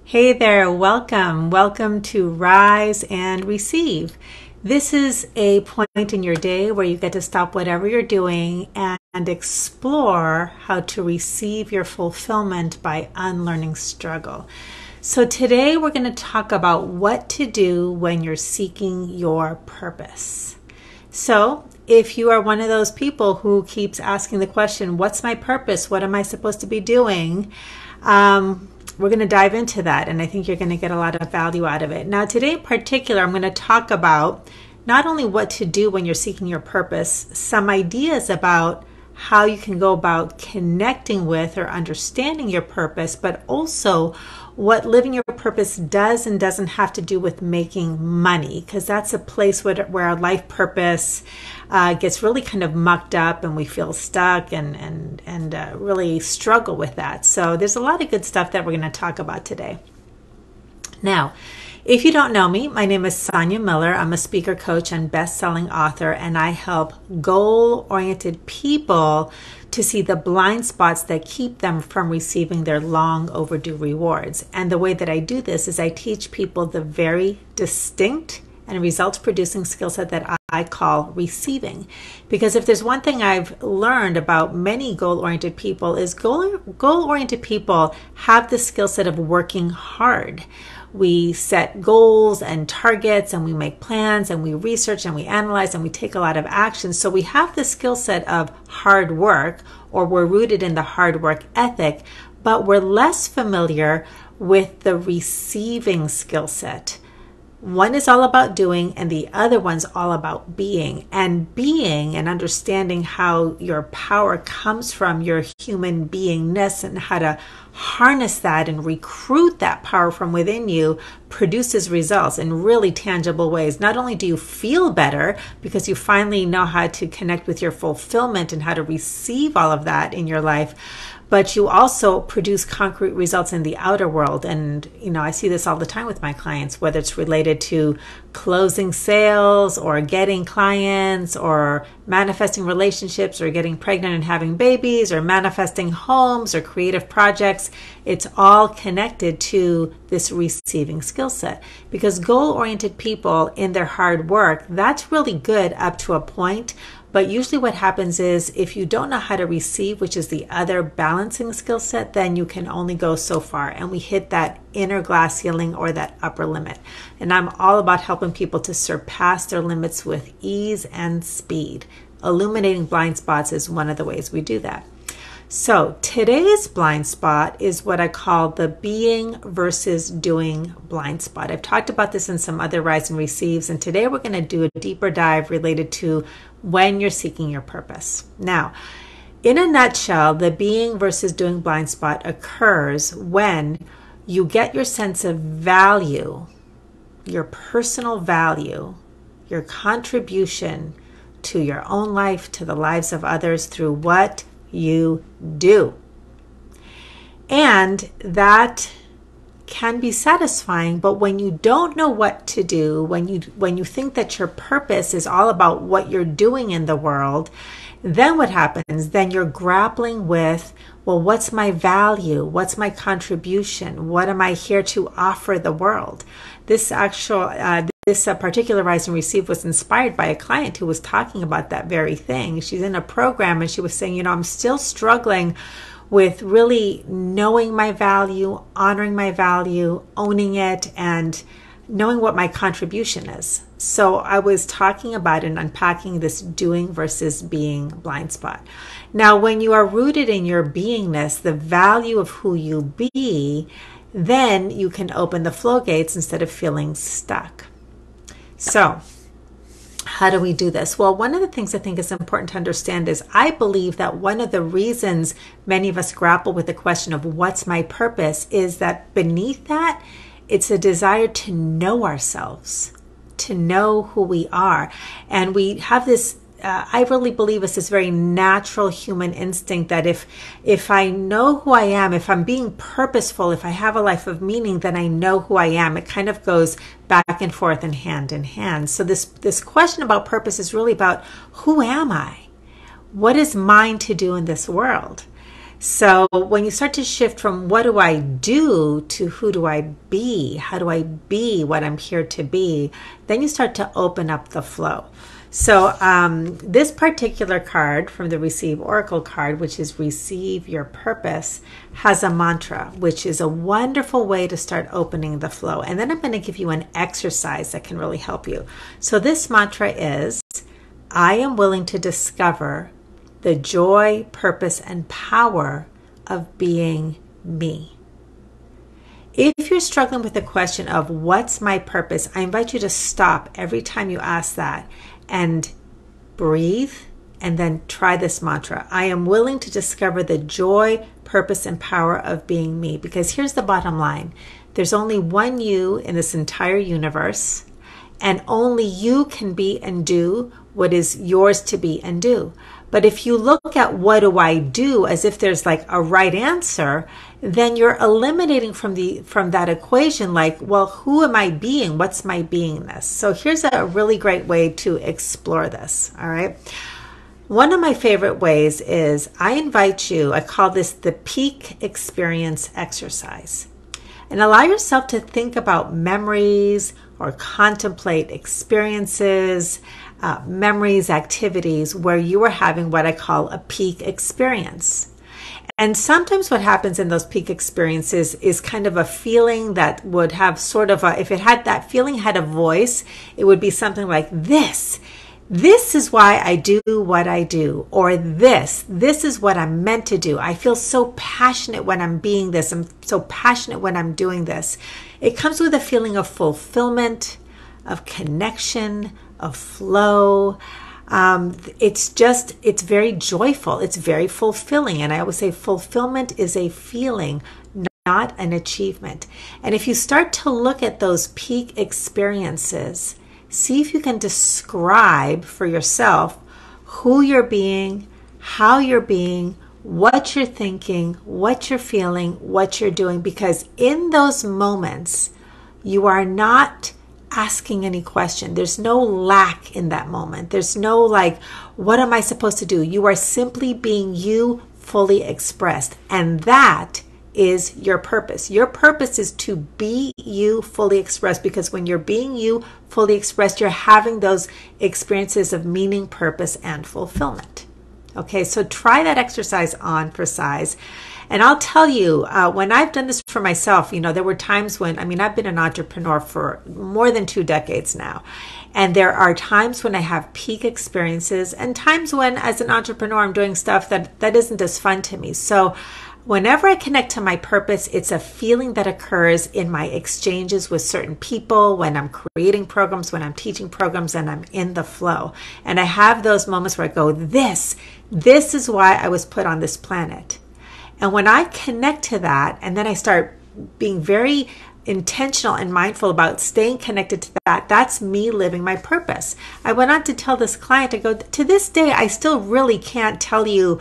Hey there, welcome. Welcome to Rise and Receive. This is a point in your day where you get to stop whatever you're doing and explore how to receive your fulfillment by unlearning struggle. So today we're going to talk about what to do when you're seeking your purpose. So if you are one of those people who keeps asking the question, what's my purpose? What am I supposed to be doing? We're going to dive into that, and I think you're going to get a lot of value out of it. Now, today in particular, I'm going to talk about not only what to do when you're seeking your purpose, some ideas about how you can go about connecting with or understanding your purpose, but also what living your purpose does and doesn't have to do with making money, because that's a place where our life purpose gets really kind of mucked up and we feel stuck and really struggle with that. So there's a lot of good stuff that we're going to talk about today. Now, if you don't know me, my name is Sonia Miller. I'm a speaker, coach, and best-selling author, and I help goal-oriented people to see the blind spots that keep them from receiving their long overdue rewards. And the way that I do this is I teach people the very distinct and results-producing skill set that I call receiving. Because if there's one thing I've learned about many goal-oriented people is goal-oriented people have the skill set of working hard. We set goals and targets, and we make plans, and we research, and we analyze, and we take a lot of action. So we have the skill set of hard work, or we're rooted in the hard work ethic, but we're less familiar with the receiving skill set. One is all about doing, and the other one's all about being. And being and understanding how your power comes from your human beingness and how to harness that and recruit that power from within you produces results in really tangible ways. Not only do you feel better because you finally know how to connect with your fulfillment and how to receive all of that in your life, but you also produce concrete results in the outer world. And, I see this all the time with my clients, whether it's related to closing sales or getting clients or manifesting relationships or getting pregnant and having babies or manifesting homes or creative projects. It's all connected to this receiving skill set, because goal-oriented people in their hard work, that's really good up to a point. But usually what happens is if you don't know how to receive, which is the other balancing skill set, then you can only go so far. And we hit that inner glass ceiling or that upper limit. And I'm all about helping people to surpass their limits with ease and speed. Illuminating blind spots is one of the ways we do that. So today's blind spot is what I call the being versus doing blind spot. I've talked about this in some other Rise and Receives, and today we're going to do a deeper dive related to when you're seeking your purpose. Now, in a nutshell, the being versus doing blind spot occurs when you get your sense of value, your personal value, your contribution to your own life, to the lives of others through what you do. And that can be satisfying, but when you don't know what to do, when you think that your purpose is all about what you're doing in the world, then what happens? Then you're grappling with, well, what's my value? What's my contribution? What am I here to offer the world? This particular Rise and Receive was inspired by a client who was talking about that very thing. She's in a program and she was saying, I'm still struggling with really knowing my value, honoring my value, owning it, and knowing what my contribution is. So I was talking about and unpacking this doing versus being blind spot. Now, when you are rooted in your beingness, the value of who you be, then you can open the floodgates instead of feeling stuck. So how do we do this? Well, one of the things I think is important to understand is I believe that one of the reasons many of us grapple with the question of what's my purpose is that beneath that, it's a desire to know ourselves, to know who we are. And we have this, I really believe it's this very natural human instinct that if I know who I am, if I'm being purposeful, if I have a life of meaning, then I know who I am. It kind of goes back and forth and hand in hand. So this question about purpose is really about who am I? What is mine to do in this world? So when you start to shift from what do I do to who do I be, how do I be what I'm here to be, then you start to open up the flow. So this particular card from the Receive Oracle card, which is Receive Your Purpose, has a mantra, which is a wonderful way to start opening the flow. And then I'm going to give you an exercise that can really help you. So this mantra is, I am willing to discover the joy, purpose, and power of being me. If you're struggling with the question of what's my purpose, I invite you to stop every time you ask that and breathe and then try this mantra. I am willing to discover the joy, purpose, and power of being me. Because here's the bottom line. There's only one you in this entire universe, and only you can be and do what is yours to be and do. But if you look at what do I do as if there's like a right answer, then you're eliminating from that equation, like, well, who am I being? What's my beingness? So here's a really great way to explore this. All right. One of my favorite ways is I invite you, I call this the peak experience exercise. And allow yourself to think about memories or contemplate experiences, memories, activities where you are having what I call a peak experience. And sometimes what happens in those peak experiences is kind of a feeling that would have sort of if it had that feeling had a voice, it would be something like this. This is why I do what I do, or this is what I'm meant to do. I feel so passionate when I'm being this. I'm so passionate when I'm doing this. It comes with a feeling of fulfillment, of connection, of flow. It's very joyful. It's very fulfilling. And I always say fulfillment is a feeling, not an achievement. And if you start to look at those peak experiences, see if you can describe for yourself who you're being, how you're being, what you're thinking, what you're feeling, what you're doing. Because in those moments, you are not asking any question. There's no lack in that moment. There's no like, what am I supposed to do? You are simply being you fully expressed. And that is your purpose. Your purpose is to be you fully expressed, because when you're being you fully expressed, you're having those experiences of meaning, purpose, and fulfillment. Okay, so try that exercise on for size. And I'll tell you, when I've done this for myself, there were times when, I've been an entrepreneur for more than 2 decades now. And there are times when I have peak experiences and times when, as an entrepreneur, I'm doing stuff that isn't as fun to me. So whenever I connect to my purpose, it's a feeling that occurs in my exchanges with certain people, when I'm creating programs, when I'm teaching programs, and I'm in the flow. And I have those moments where I go, this is why I was put on this planet. And when I connect to that, and then I start being very intentional and mindful about staying connected to that, that's me living my purpose. I went on to tell this client, I go, to this day, I still really can't tell you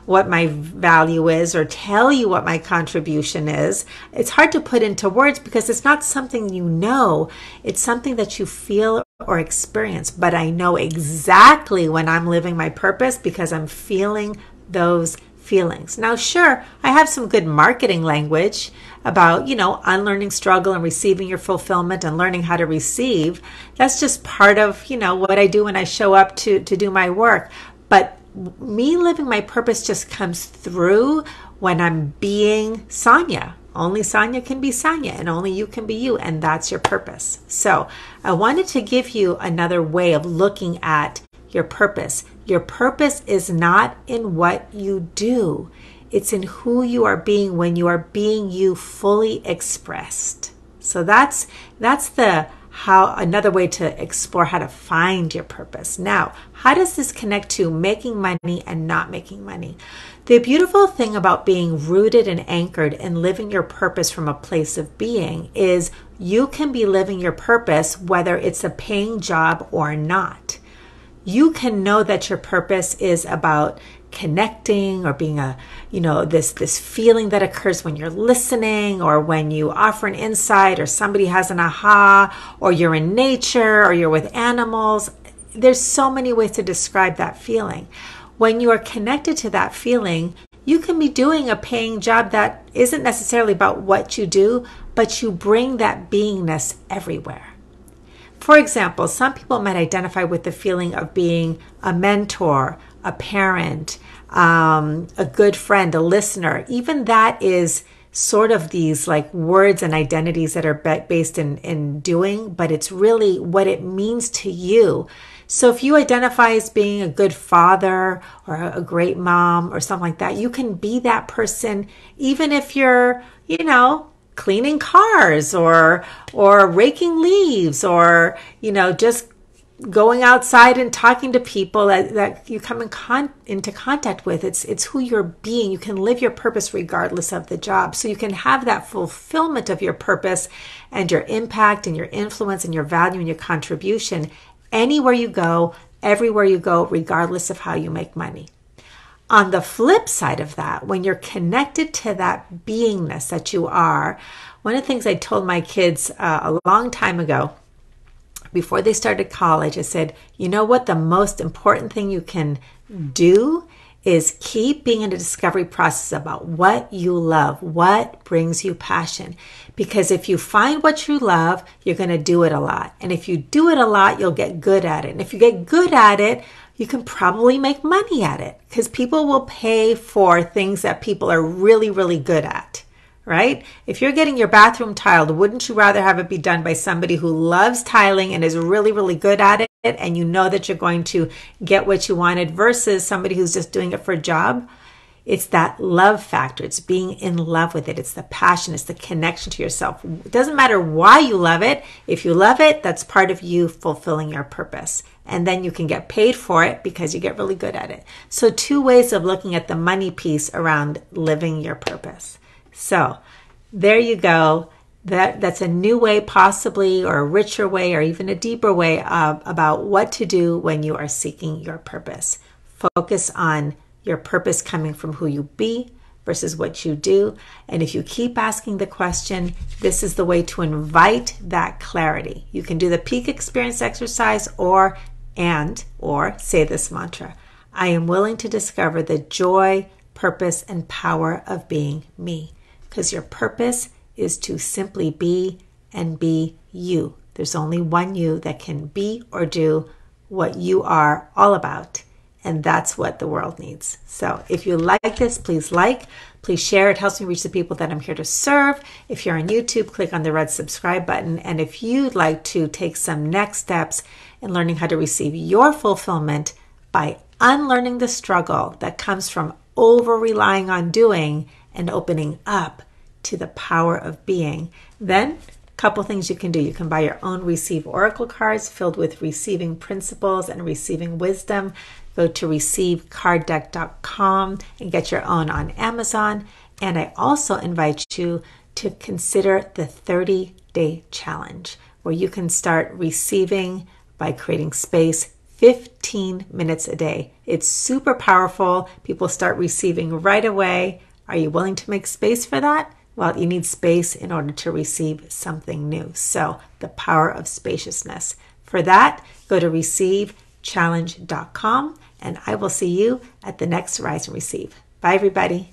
what my value is or tell you what my contribution is. It's hard to put into words because it's not something you know. It's something that you feel or experience. But I know exactly when I'm living my purpose because I'm feeling those feelings. Now, sure, I have some good marketing language about, unlearning struggle and receiving your fulfillment and learning how to receive. That's just part of, what I do when I show up to do my work. But me living my purpose just comes through when I'm being Sonia. Only Sonia can be Sonia, and only you can be you, and that's your purpose. So I wanted to give you another way of looking at your purpose. Your purpose is not in what you do. It's in who you are being when you are being you fully expressed. So that's another way to explore how to find your purpose. Now, how does this connect to making money and not making money? The beautiful thing about being rooted and anchored and living your purpose from a place of being is you can be living your purpose whether it's a paying job or not. You can know that your purpose is about connecting or being this feeling that occurs when you're listening or when you offer an insight or somebody has an aha or you're in nature or you're with animals. There's so many ways to describe that feeling. When you are connected to that feeling, you can be doing a paying job that isn't necessarily about what you do, but you bring that beingness everywhere. For example, some people might identify with the feeling of being a mentor, a parent, a good friend, a listener. Even that is sort of these like words and identities that are based in doing, but it's really what it means to you. So if you identify as being a good father or a great mom or something like that, you can be that person even if you're, cleaning cars or raking leaves or, just going outside and talking to people that you come into contact with. It's who you're being. You can live your purpose regardless of the job. So you can have that fulfillment of your purpose and your impact and your influence and your value and your contribution anywhere you go, everywhere you go, regardless of how you make money. On the flip side of that, when you're connected to that beingness that you are, one of the things I told my kids a long time ago, before they started college, I said, you know what? The most important thing you can do is keep being in a discovery process about what you love, what brings you passion. Because if you find what you love, you're going to do it a lot. And if you do it a lot, you'll get good at it. And if you get good at it, you can probably make money at it because people will pay for things that people are really, really good at, right? If you're getting your bathroom tiled, wouldn't you rather have it be done by somebody who loves tiling and is really, really good at it and you know that you're going to get what you wanted versus somebody who's just doing it for a job? It's that love factor. It's being in love with it. It's the passion. It's the connection to yourself. It doesn't matter why you love it. If you love it, that's part of you fulfilling your purpose. And then you can get paid for it because you get really good at it. So 2 ways of looking at the money piece around living your purpose. So there you go. That's a new way possibly, or a richer way, or even a deeper way about what to do when you are seeking your purpose. Focus on your purpose coming from who you be versus what you do. And if you keep asking the question, this is the way to invite that clarity. You can do the peak experience exercise or say this mantra. I am willing to discover the joy, purpose, and power of being me. Because your purpose is to simply be and be you. There's only one you that can be or do what you are all about. And that's what the world needs. So if you like this, please please share. It helps me reach the people that I'm here to serve. If you're on YouTube, click on the red subscribe button. And if you'd like to take some next steps in learning how to receive your fulfillment by unlearning the struggle that comes from over-relying on doing and opening up to the power of being, then couple things you can do. You can buy your own Receive Oracle cards filled with receiving principles and receiving wisdom. Go to receivecarddeck.com and get your own on Amazon. And I also invite you to consider the 30-day challenge where you can start receiving by creating space 15 minutes a day. It's super powerful. People start receiving right away. Are you willing to make space for that? Well, you need space in order to receive something new. So the power of spaciousness. For that, go to receivechallenge.com and I will see you at the next Rise and Receive. Bye, everybody.